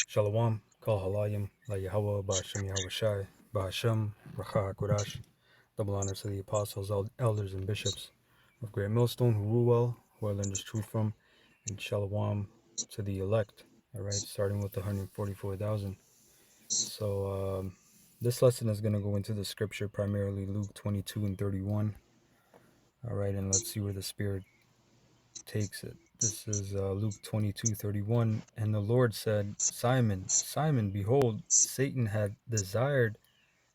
Shalom, Kal Halayim, La Yahweh, Ba'ashem Yahushai, Ba'ashem, Racha HaKodash. Double honors to the apostles, elders, and bishops of Great Millstone who rule well, who I learned this truth from, and Shalom to the elect. All right, starting with the 144,000. So, this lesson is going to go into the scripture, primarily Luke 22 and 31. All right, and let's see where the Spirit takes it. This is Luke 22:31. And the Lord said, Simon, Simon, behold, Satan had desired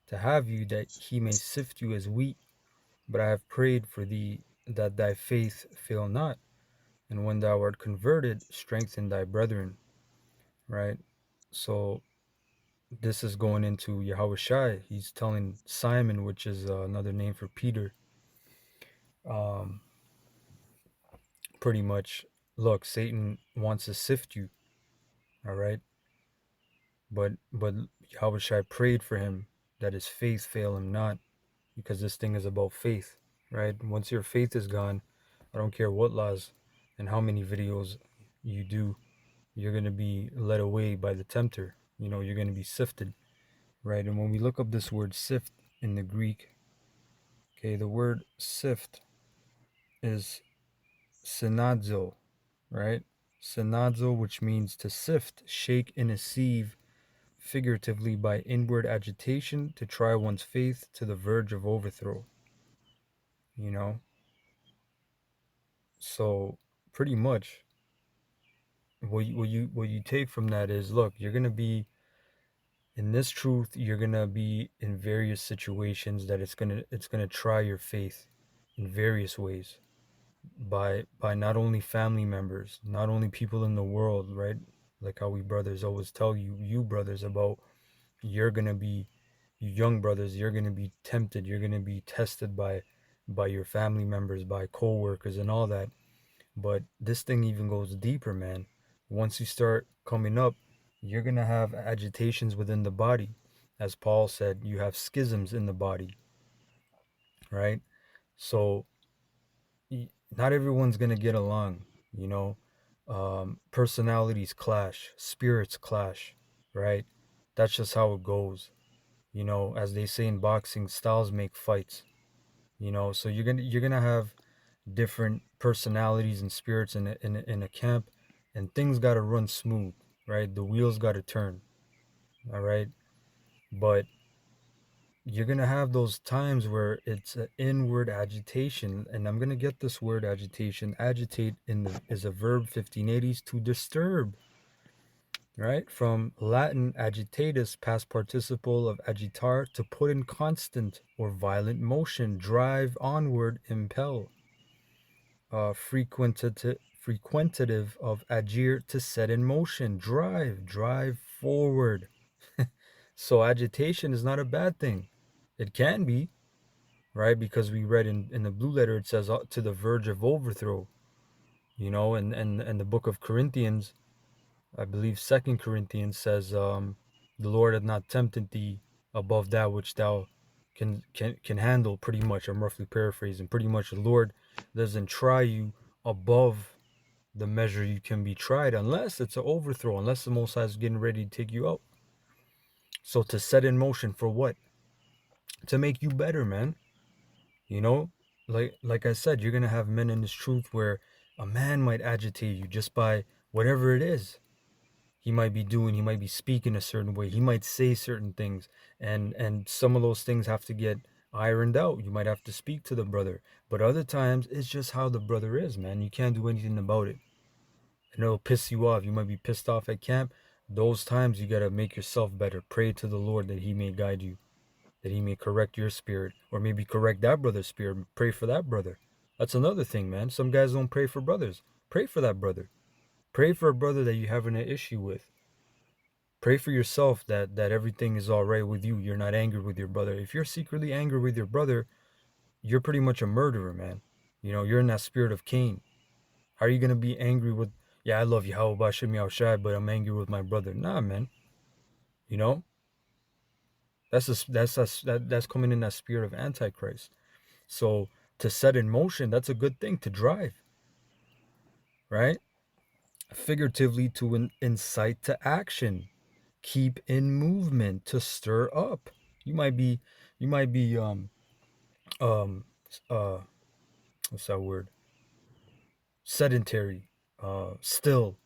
to have you that he may sift you as wheat, but I have prayed for thee that thy faith fail not. And when thou art converted, strengthen thy brethren. Right? So this is going into Yahushai. He's telling Simon, which is another name for Peter, pretty much, look, Satan wants to sift you. All right? But Yahushua prayed for him that his faith fail him not, because this thing is about faith, right? Once your faith is gone, I don't care what laws and how many videos you do, you're going to be led away by the tempter. You know, you're going to be sifted, right? And when we look up this word sift in the Greek, okay, the word sift is synadzo, right? Synadzo, which means to sift, shake in a sieve, figuratively by inward agitation to try one's faith to the verge of overthrow. You know? So pretty much what you take from that is, look, you're gonna be in this truth, you're gonna be in various situations that it's gonna try your faith in various ways by not only family members, not only people in the world, right? Like how we brothers always tell you brothers about, you're gonna be, you young brothers, you're gonna be tempted, you're gonna be tested by your family members, by co-workers and all that. But this thing even goes deeper, man. Once you start coming up, you're gonna have agitations within the body. As Paul said, you have schisms in the body, right? So not everyone's gonna get along, you know. Personalities clash, spirits clash, right? That's just how it goes. You know, as they say in boxing, styles make fights. You know, so you're gonna have different personalities and spirits in a camp, and things gotta run smooth, right? The wheels gotta turn, all right. But you're gonna have those times where it's an inward agitation, and I'm gonna get this word agitation. Agitate is a verb 1580s, to disturb, right? From Latin agitatus, past participle of agitar, to put in constant or violent motion, drive onward, impel. Frequentative of agir, to set in motion, drive forward. So agitation is not a bad thing. It can be, right? Because we read in the blue letter, it says to the verge of overthrow, you know, and the book of Corinthians, I believe 2 Corinthians says, the Lord hath not tempted thee above that which thou can handle. Pretty much, I'm roughly paraphrasing. Pretty much, the Lord doesn't try you above the measure you can be tried, unless it's an overthrow, unless the Most High is getting ready to take you out. So to set in motion for what? To make you better, man. You know, like I said, you're gonna have men in this truth where a man might agitate you just by whatever it is he might be doing. He might be speaking a certain way, he might say certain things, and some of those things have to get ironed out. You might have to speak to the brother, but other times it's just how the brother is, man. You can't do anything about it, and it'll piss you off. You might be pissed off at camp. Those times you gotta make yourself better. Pray to the Lord that he may guide you, that he may correct your spirit, or maybe correct that brother's spirit. Pray for that brother. That's another thing, man. Some guys don't pray for brothers. Pray for that brother. Pray for a brother that you're having an issue with. Pray for yourself that everything is all right with you. You're not angry with your brother. If you're secretly angry with your brother, you're pretty much a murderer, man. You know, you're in that spirit of Cain. How are you going to be angry with, yeah, I love you, how about Shimmy Shai, but I'm angry with my brother? Nah, man. You know, that's coming in that spirit of Antichrist. So to set in motion, that's a good thing, to drive, right? Figuratively, to incite to action. keep in movement, to stir up. You might be, you might be, um, uh, what's that word? Sedentary, still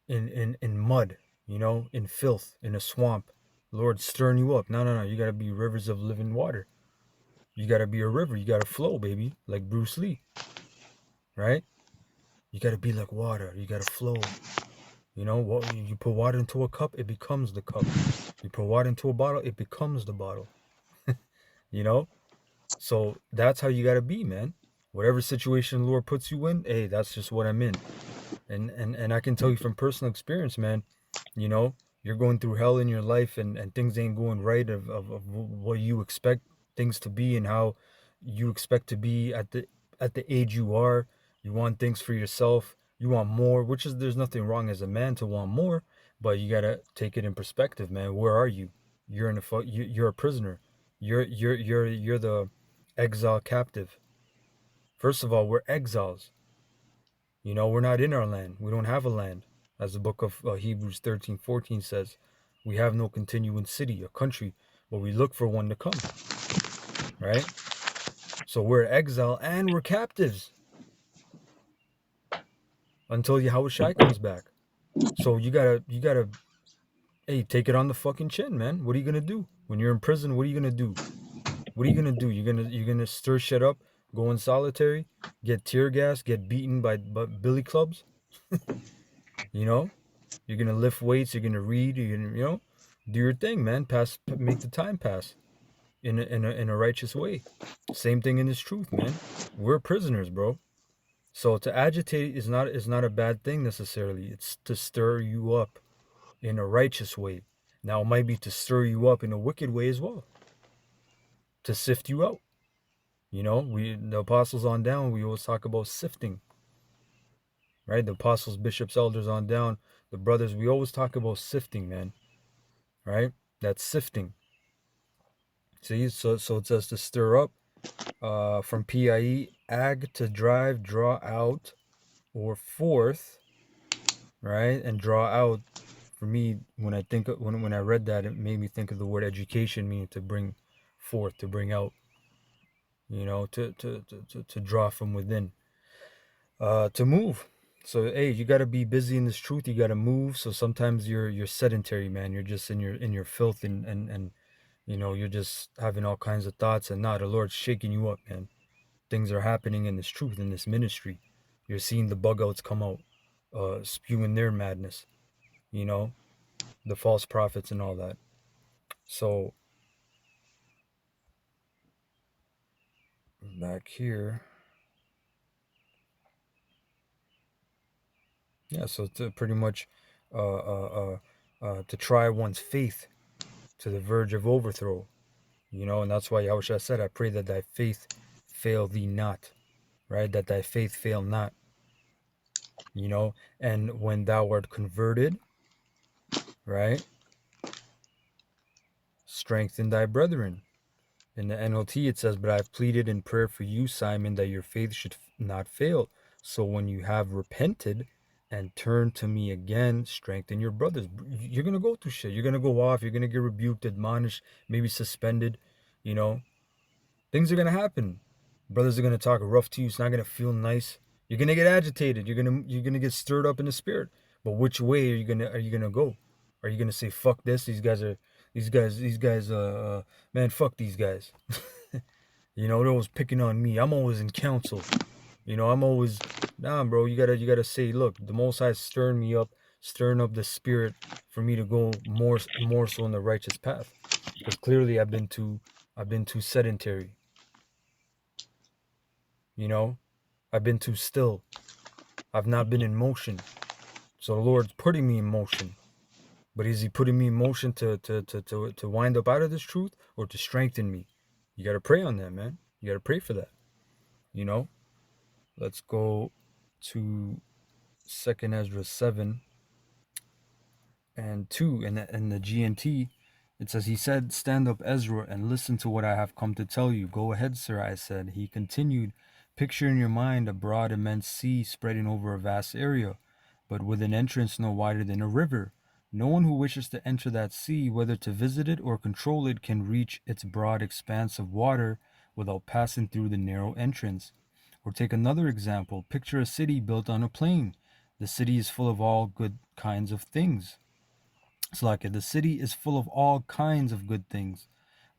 in mud, in filth, in a swamp. Lord stirring you up. No, no, no. You gotta be rivers of living water. You gotta be a river. You gotta flow, baby, like Bruce Lee, right? You gotta be like water. You gotta flow. You put water into a cup, it becomes the cup. You put water into a bottle, it becomes the bottle. You know? So that's how you gotta be, man. Whatever situation the Lord puts you in, hey, that's just what I'm in. And I can tell you from personal experience, man, you know, you're going through hell in your life and things ain't going right of what you expect things to be and how you expect to be at the age you are. You want things for yourself. You want more, which is there's nothing wrong as a man to want more, but you gotta take it in perspective, man. Where are you? You're a prisoner. You're the exile captive. First of all, we're exiles. We're not in our land. We don't have a land. As the book of Hebrews 13:14 says, we have no continuing city, a country, but we look for one to come, right? So we're exile and we're captives until Yahushai comes back. So you gotta, hey, take it on the fucking chin, man. What are you gonna do? When you're in prison, what are you gonna do? What are you gonna do? You're gonna stir shit up, go in solitary, get tear gas, get beaten by billy clubs, you know? You're gonna lift weights. You're gonna read. You're gonna, do your thing, man. Make the time pass in a righteous way. Same thing in this truth, man. We're prisoners, bro. So to agitate is not a bad thing necessarily. It's to stir you up in a righteous way. Now it might be to stir you up in a wicked way as well, to sift you out. The apostles on down. We always talk about sifting, right? The apostles, bishops, elders on down. The brothers. We always talk about sifting, man. Right? That's sifting. See, so it says to stir up, from PIE, ag, to drive, draw out, or forth, right? And draw out, for me, when I read that, it made me think of the word education, meaning to bring forth, to bring out, to draw from within, to move. So hey, you got to be busy in this truth. You got to move. So sometimes you're sedentary, man. You're just in your filth and you're just having all kinds of thoughts, and now the Lord's shaking you up, man. Things are happening in this truth, in this ministry. You're seeing the bug outs come out, spewing their madness, you know, the false prophets and all that. So back here, yeah. So to pretty much, to try one's faith to the verge of overthrow, and that's why Yahushua said, "I pray that thy faith fail thee not," right? That thy faith fail not, and when thou art converted, right? Strengthen thy brethren. In the NLT, it says, "But I've pleaded in prayer for you, Simon, that your faith should not fail. So when you have repented and turned to me again, strengthen your brothers." You're going to go through shit. You're going to go off. You're going to get rebuked, admonished, maybe suspended. You know, things are going to happen. Brothers are going to talk rough to you. It's not going to feel nice. You're going to get agitated. You're going to get stirred up in the spirit. But which way are you going to go? Are you going to say, fuck this? These guys, man, fuck these guys. They're always picking on me. I'm always in counsel. I'm always, nah, bro. You gotta say, look, the Most High is stirring up the spirit for me to go more so in the righteous path. Because clearly I've been too sedentary. I've been too still. I've not been in motion. So the Lord's putting me in motion. But is he putting me in motion to wind up out of this truth, or to strengthen me? You got to pray on that, man. You got to pray for that. Let's go to 2nd Ezra 7 and 2 in the GNT. It says, "He said, 'Stand up, Ezra, and listen to what I have come to tell you.' 'Go ahead, sir,' I said. He continued, 'Picture in your mind a broad, immense sea spreading over a vast area, but with an entrance no wider than a river. No one who wishes to enter that sea, whether to visit it or control it, can reach its broad expanse of water without passing through the narrow entrance. Or take another example. Picture a city built on a plain. The city is full of all good kinds of things. It's like the city is full of all kinds of good things,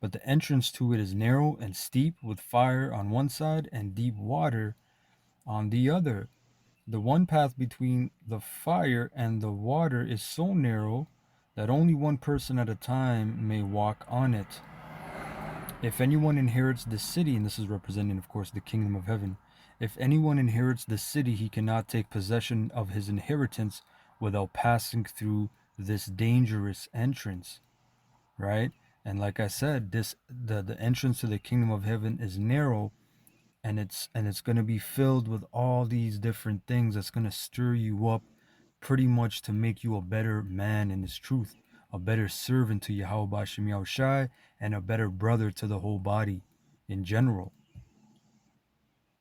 but the entrance to it is narrow and steep, with fire on one side and deep water on the other. The one path between the fire and the water is so narrow that only one person at a time may walk on it. If anyone inherits the city, and this is representing, of course, the kingdom of heaven, if anyone inherits the city, he cannot take possession of his inheritance without passing through this dangerous entrance, right? And like I said, the entrance to the kingdom of heaven is narrow, and it's going to be filled with all these different things that's going to stir you up pretty much to make you a better man in this truth, a better servant to Yahweh Shem Yahushai, and a better brother to the whole body in general.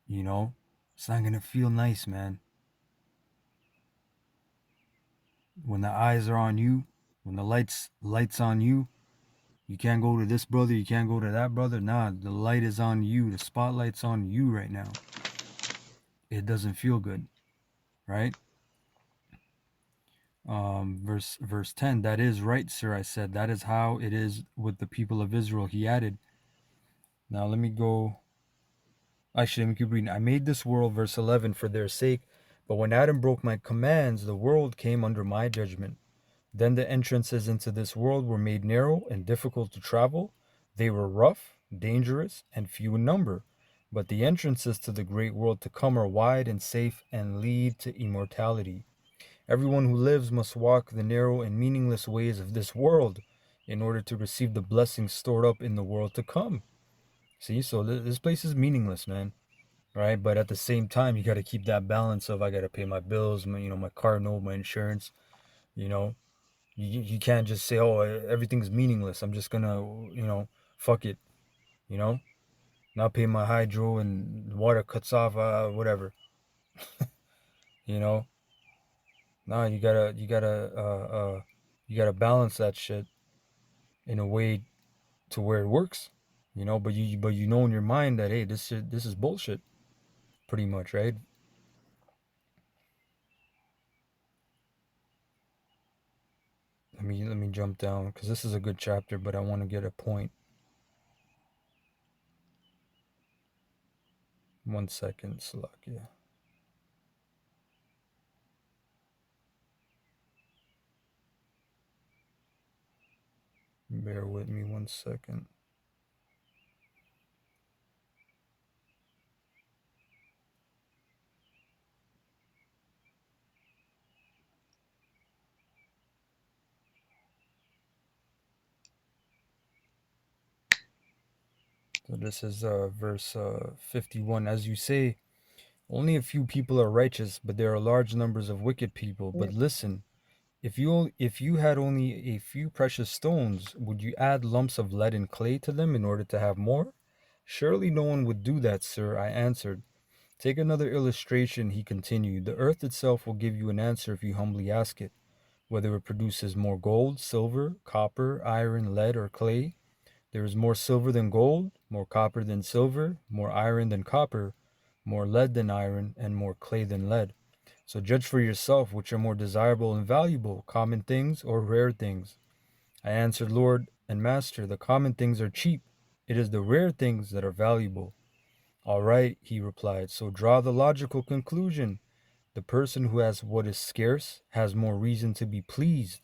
You know, it's not going to feel nice, man. When the eyes are on you, when the lights on you, you can't go to this brother, you can't go to that brother. Nah, the light is on you. The spotlight's on you right now. It doesn't feel good, right? Verse 10. That is right, sir, I said. That is how it is with the people of Israel. He added. Now let me go. Actually, let me keep reading. I made this world, verse 11, for their sake. But when Adam broke my commands, the world came under my judgment. Then the entrances into this world were made narrow and difficult to travel. They were rough, dangerous, and few in number. But the entrances to the great world to come are wide and safe and lead to immortality. Everyone who lives must walk the narrow and meaningless ways of this world in order to receive the blessings stored up in the world to come. See, so this place is meaningless, man. Right? But at the same time, you got to keep that balance of I got to pay my bills, my car note, my insurance. You know, you can't just say, oh, everything's meaningless. I'm just gonna, fuck it. You know, not pay my hydro and water cuts off, whatever. You know, no, you gotta balance that shit in a way to where it works. But you know in your mind that hey, this is bullshit, pretty much, right? Let me jump down because this is a good chapter, but I want to get a point. 1 second, Salakia. Bear with me 1 second. So this is verse 51. As you say, only a few people are righteous, but there are large numbers of wicked people. But listen, if you had only a few precious stones, would you add lumps of lead and clay to them in order to have more? Surely no one would do that, sir, I answered. Take another illustration, he continued. The earth itself will give you an answer if you humbly ask it, whether it produces more gold, silver, copper, iron, lead, or clay. There is more silver than gold, more copper than silver, more iron than copper, more lead than iron, and more clay than lead. So judge for yourself which are more desirable and valuable, common things or rare things. I answered, Lord and Master, the common things are cheap. It is the rare things that are valuable. All right, he replied, so draw the logical conclusion. The person who has what is scarce has more reason to be pleased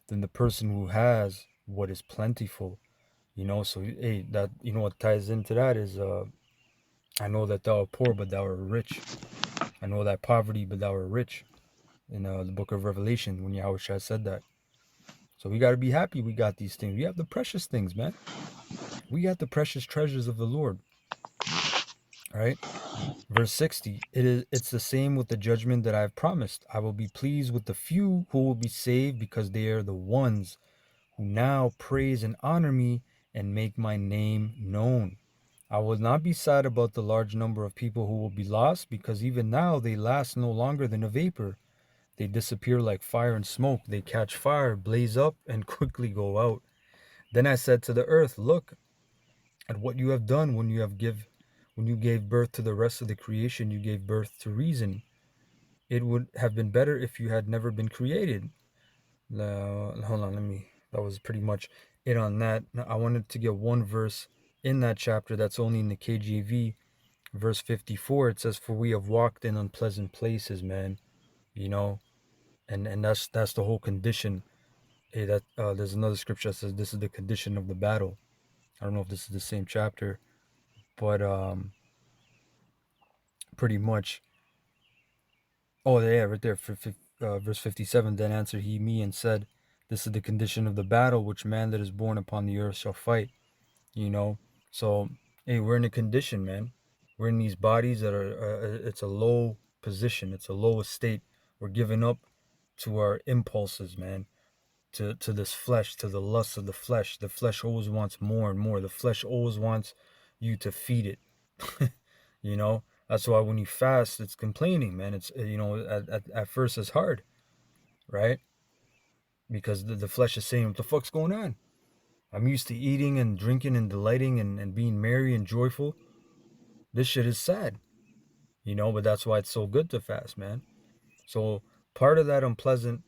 than the person who has what is plentiful. So hey, that what ties into that is I know that thou art poor, but thou art rich. I know that poverty, but thou art rich. In the book of Revelation, when Yahweh said that. So we got to be happy we got these things. We have the precious things, man. We got the precious treasures of the Lord. All right. Verse 60, it's the same with the judgment that I have promised. I will be pleased with the few who will be saved because they are the ones who now praise and honor me and make my name known. I will not be sad about the large number of people who will be lost because even now they last no longer than a vapor. They disappear like fire and smoke. They catch fire, blaze up, and quickly go out. Then I said to the earth, look at what you have done when you gave birth to the rest of the creation, you gave birth to reason. It would have been better if you had never been created. Hold on, that was pretty much it on that. Now, I wanted to get one verse in that chapter that's only in the KJV, verse 54. It says, "For we have walked in unpleasant places, man." You know, and that's the whole condition. Hey, that there's another scripture that says this is the condition of the battle. I don't know if this is the same chapter, but pretty much. Oh yeah, right there for verse 57. Then answered he me and said, "This is the condition of the battle which man that is born upon the earth shall fight." You know, so hey, we're in a condition, man. We're in these bodies that are. It's a low position. It's a low estate. We're giving up to our impulses, man. To this flesh, to the lust of the flesh. The flesh always wants more and more. The flesh always wants you to feed it. You know, that's why when you fast, it's complaining, man. It's at first it's hard, right? Because the flesh is saying, "What the fuck's going on? I'm used to eating and drinking and delighting and being merry and joyful. This shit is sad, you know." But that's why it's so good to fast, man. So part of that unpleasant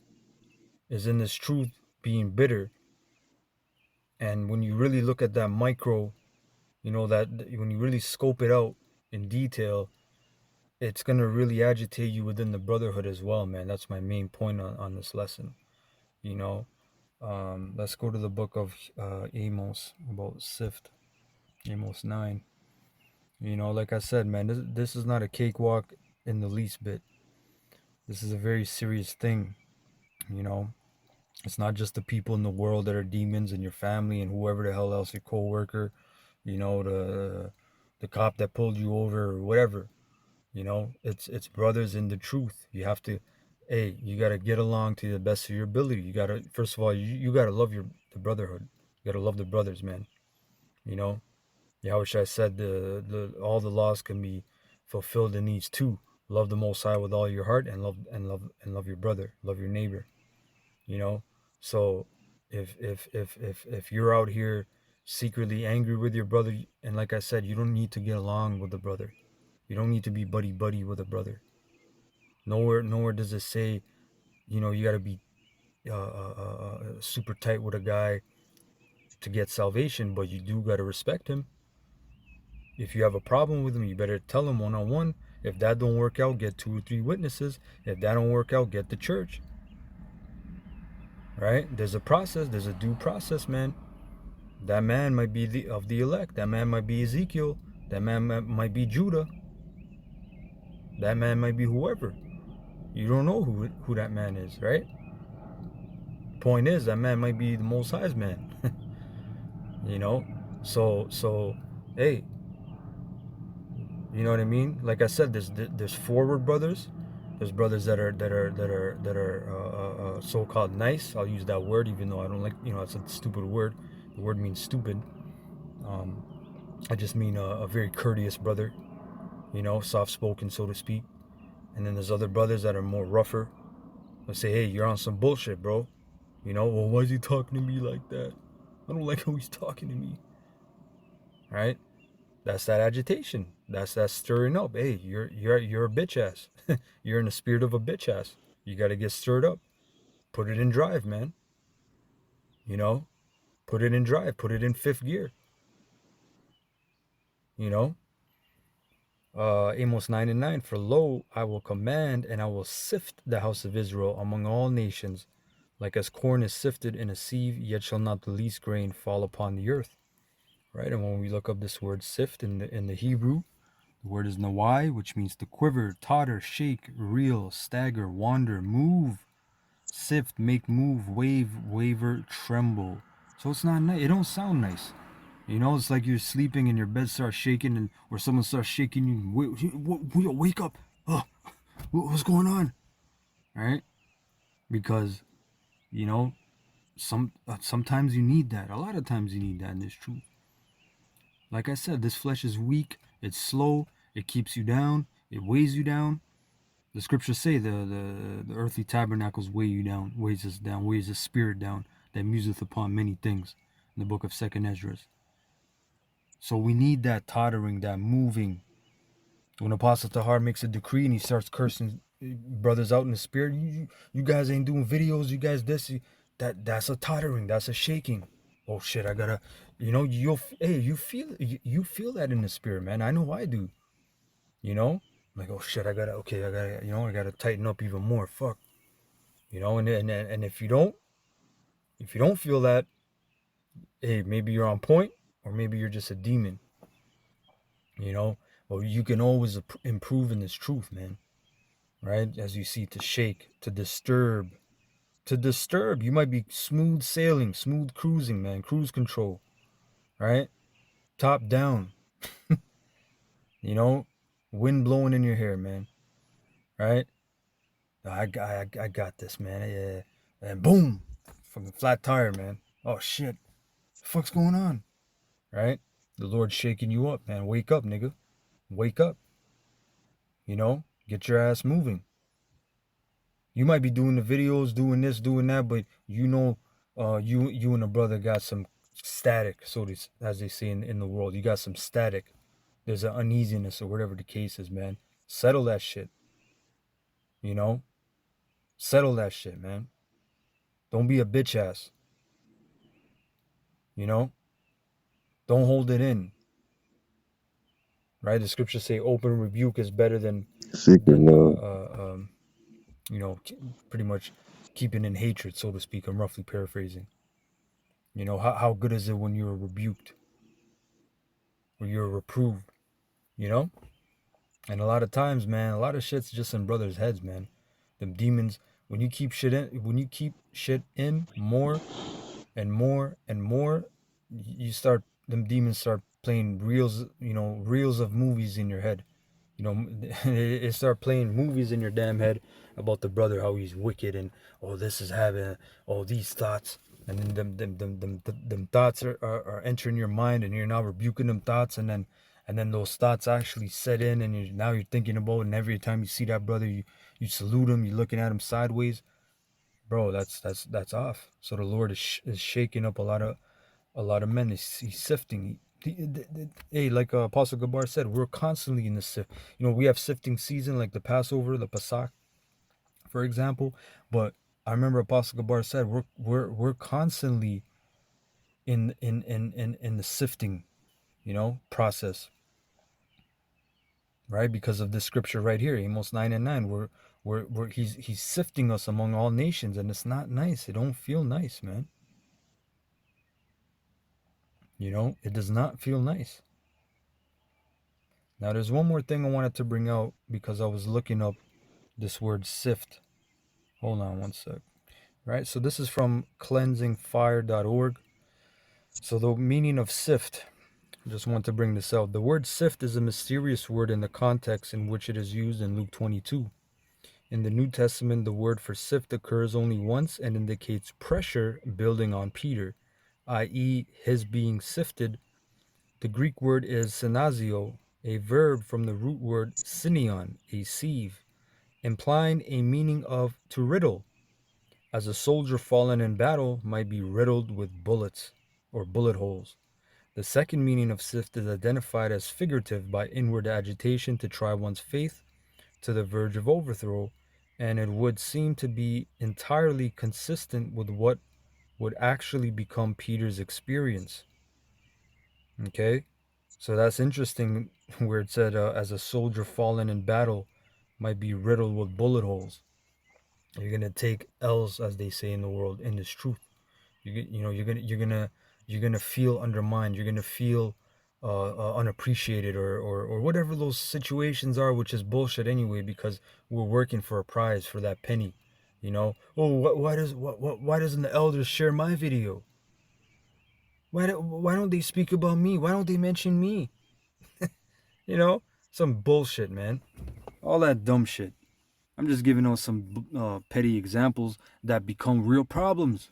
is in this truth being bitter. And when you really look at that micro, that when you really scope it out in detail, it's gonna really agitate you within the brotherhood as well, man. That's my main point on this lesson. You know, let's go to the book of Amos about Sift, Amos 9. You know, like I said, man, this is not a cakewalk in the least bit. This is a very serious thing. You know, it's not just the people in the world that are demons and your family and whoever the hell else, your coworker, the cop that pulled you over or whatever. You know, it's brothers in the truth. You have to, hey, you got to get along to the best of your ability. You got to, first of all, you got to love the brotherhood. You got to love the brothers, man. You know, Yahushua said the all the laws can be fulfilled in these two: love the Most High with all your heart and love your brother, love your neighbor. You know, so if you're out here secretly angry with your brother, and like I said, you don't need to get along with the brother. You don't need to be buddy buddy with a brother. Nowhere does it say, you got to be super tight with a guy to get salvation, but you do got to respect him. If you have a problem with him, you better tell him one on one. If that don't work out, get 2 or 3 witnesses. If that don't work out, get the church. Right? There's a process. There's a due process, man. That man might be of the elect. That man might be Ezekiel. That man might be Judah. That man might be whoever. You don't know who that man is, right? Point is, that man might be the Most High's man. you know, so hey, you know what I mean? Like I said, there's forward brothers. There's brothers that are so-called nice. I'll use that word, even though I don't like, it's a stupid word. The word means stupid. Um, I just mean a very courteous brother, soft-spoken, so to speak. And then there's other brothers that are more rougher. They'll say, hey, you're on some bullshit, bro. Well, why is he talking to me like that? I don't like how he's talking to me. Right? That's that agitation. That's that stirring up. Hey, you're a bitch ass. You're in the spirit of a bitch ass. You got to get stirred up. Put it in drive, man. You know, put it in drive. Put it in fifth gear. You know, Amos 9:9. For lo, I will command and I will sift the house of Israel among all nations, like as corn is sifted in a sieve. Yet shall not the least grain fall upon the earth. Right, and when we look up this word sift in the Hebrew, the word is nawai, which means to quiver, totter, shake, reel, stagger, wander, move, sift, make move, wave, waver, tremble. So it's not nice. It don't sound nice. It's like you're sleeping and your bed starts shaking, or someone starts shaking you. Wake up! Oh, what's going on? Right? Because sometimes you need that. A lot of times you need that in this truth. Like I said, this flesh is weak. It's slow. It keeps you down. It weighs you down. The scriptures say the earthly tabernacles weigh you down, weighs us down, weighs the spirit down, that museth upon many things, in the book of Second Esdras. So we need that tottering, that moving. When Apostle Tahar makes a decree and he starts cursing brothers out in the spirit, you guys ain't doing videos, you guys this, that's a tottering, that's a shaking. Oh shit, I gotta, you feel that in the spirit, man. I know I do. Like, oh shit, I gotta tighten up even more. Fuck, and if you don't feel that, hey, maybe you're on point, or maybe you're just a demon. But you can always improve in this truth, man. Right? As you see, to shake, to disturb. You might be smooth sailing, smooth cruising, man. Cruise control, right? Top down, you know, wind blowing in your hair, man. Right? I got this, man. Yeah. And boom, fucking flat tire, man. Oh shit, the fuck's going on? Right? The Lord's shaking you up, man. Wake up, nigga. Wake up. Get your ass moving. You might be doing the videos, doing this, doing that, but you and a brother got some static, as they say in the world. You got some static. There's an uneasiness or whatever the case is, man. Settle that shit. You know, settle that shit, man. Don't be a bitch ass. You know, don't hold it in. Right? The scriptures say open rebuke is better than Secret than love. pretty much keeping in hatred, so to speak. I'm roughly paraphrasing. How good is it when you're rebuked, when you're reproved? You know, and a lot of times, man, a lot of shit's just in brothers' heads, man. Them demons. When you keep shit in more and more and more, you start them demons start playing reels of movies in your head. It start playing movies in your damn head about the brother, how he's wicked, and oh, this is having all these thoughts, and then them thoughts are entering your mind, and you're now rebuking them thoughts, and then those thoughts actually set in, and now you're thinking about it, and every time you see that brother, you salute him, you're looking at him sideways, bro. That's off. So the Lord is shaking up a lot of men. He's sifting. Hey, like Apostle Gabar said, we're constantly in the sift. We have sifting season, like the Passover, the Pesach, for example. But I remember Apostle Gabar said we're constantly in the sifting, process, right? Because of this scripture right here, Amos 9:9. He's sifting us among all nations, and it's not nice. It don't feel nice, man. It does not feel nice. Now, there's one more thing I wanted to bring out because I was looking up this word sift. Hold on one sec. Right? So, this is from cleansingfire.org. So, the meaning of sift, I just want to bring this out. The word sift is a mysterious word in the context in which it is used in Luke 22. In the New Testament, the word for sift occurs only once and indicates pressure building on Peter, i.e., his being sifted. The Greek word is synazio, a verb from the root word synion, a sieve, implying a meaning of to riddle, as a soldier fallen in battle might be riddled with bullets or bullet holes. The second meaning of sift is identified as figurative by inward agitation to try one's faith to the verge of overthrow, and it would seem to be entirely consistent with what would actually become Peter's experience. Okay? So that's interesting where it said, as a soldier fallen in battle might be riddled with bullet holes. You're gonna take L's, as they say in the world, in this truth. You're gonna feel undermined. You're gonna feel unappreciated, or whatever those situations are, which is bullshit anyway, because we're working for a prize, for that penny. Oh, why doesn't the elders share my video? Why don't they speak about me? Why don't they mention me? You know, some bullshit, man. All that dumb shit. I'm just giving out some petty examples that become real problems.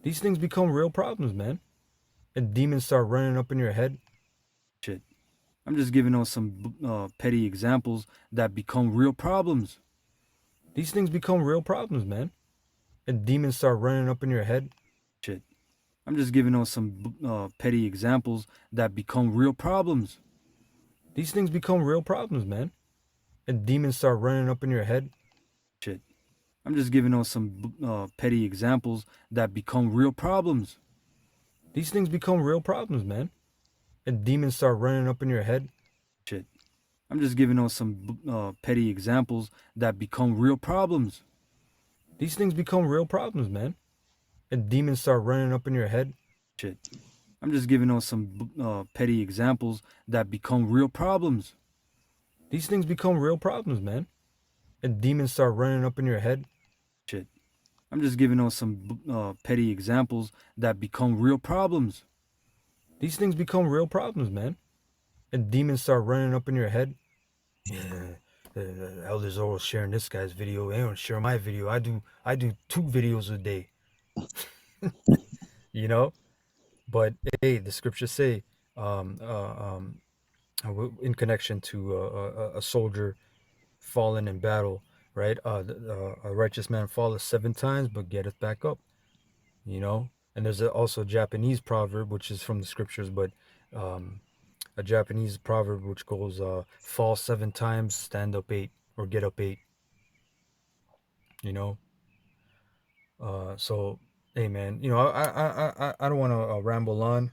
These things become real problems, man. And demons start running up in your head. Shit. I'm just giving out some petty examples that become real problems. these things become real problems, man. And demons start running up in your head. Shit. I'm just giving out some petty examples that become real problems. These things become real problems, man. And demons start running up in your head. Shit. I'm just giving out some petty examples that become real problems. These things become real problems, man. And demons start running up in your head. Shit. I'm just giving out some petty examples that become real problems. These things become real problems, man. And demons start running up in your head. Shit. I'm just giving out some petty examples that become real problems. These things become real problems, man. And demons start running up in your head. Shit. I'm just giving out some petty examples that become real problems. These things become real problems, man. And demons start running up in your head. Yeah, Elder's always sharing this guy's video. They don't share my video. I do 2 videos a day. You know. But hey, the scriptures say, um, uh, um, in connection to a soldier fallen in battle, right? A righteous man falleth 7 times, but getteth back up. You know, and there's also a Japanese proverb which is from the scriptures, but a Japanese proverb which goes, "Fall 7 times, stand up 8, or get up 8." You know, so hey, man, you know, I don't want to ramble on.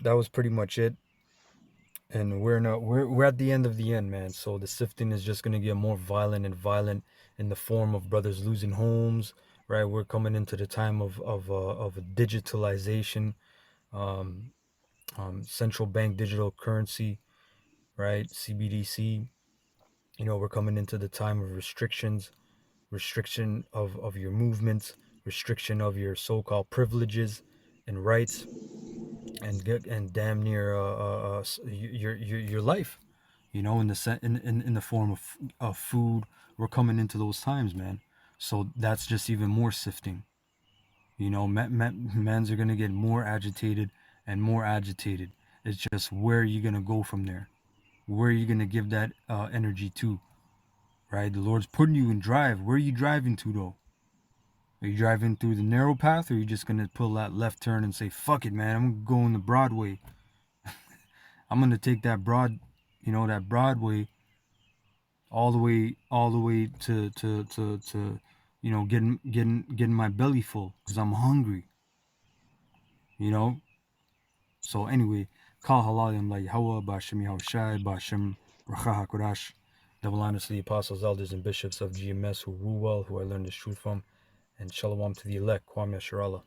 That was pretty much it. And we're at the end of the end, man. So the sifting is just gonna get more violent and violent in the form of brothers losing homes, right? We're coming into the time of digitalization, um, central bank digital currency, right? CBDC. You know, we're coming into the time of restrictions, restriction of your movements, restriction of your so-called privileges and rights, and damn near your life. You know, in the form of food. We're coming into those times, man. So that's just even more sifting. You know, mans are gonna get more agitated and more agitated. It's just where are you gonna go from there? Where are you gonna give that energy to? Right? The Lord's putting you in drive. Where are you driving to though? Are you driving through the narrow path, or are you just gonna pull that left turn and say, "Fuck it, man! I'm going the Broadway. I'm gonna take that that Broadway all the way to getting my belly full because I'm hungry, you know." So anyway, Kal Halalim La Yahweh Bashem Yahushai Bashem Racha HaKodash. Double honors to the apostles, elders, and bishops of GMS who rule well, who I learned this truth from, and shalom to the elect, Kwame Shirala.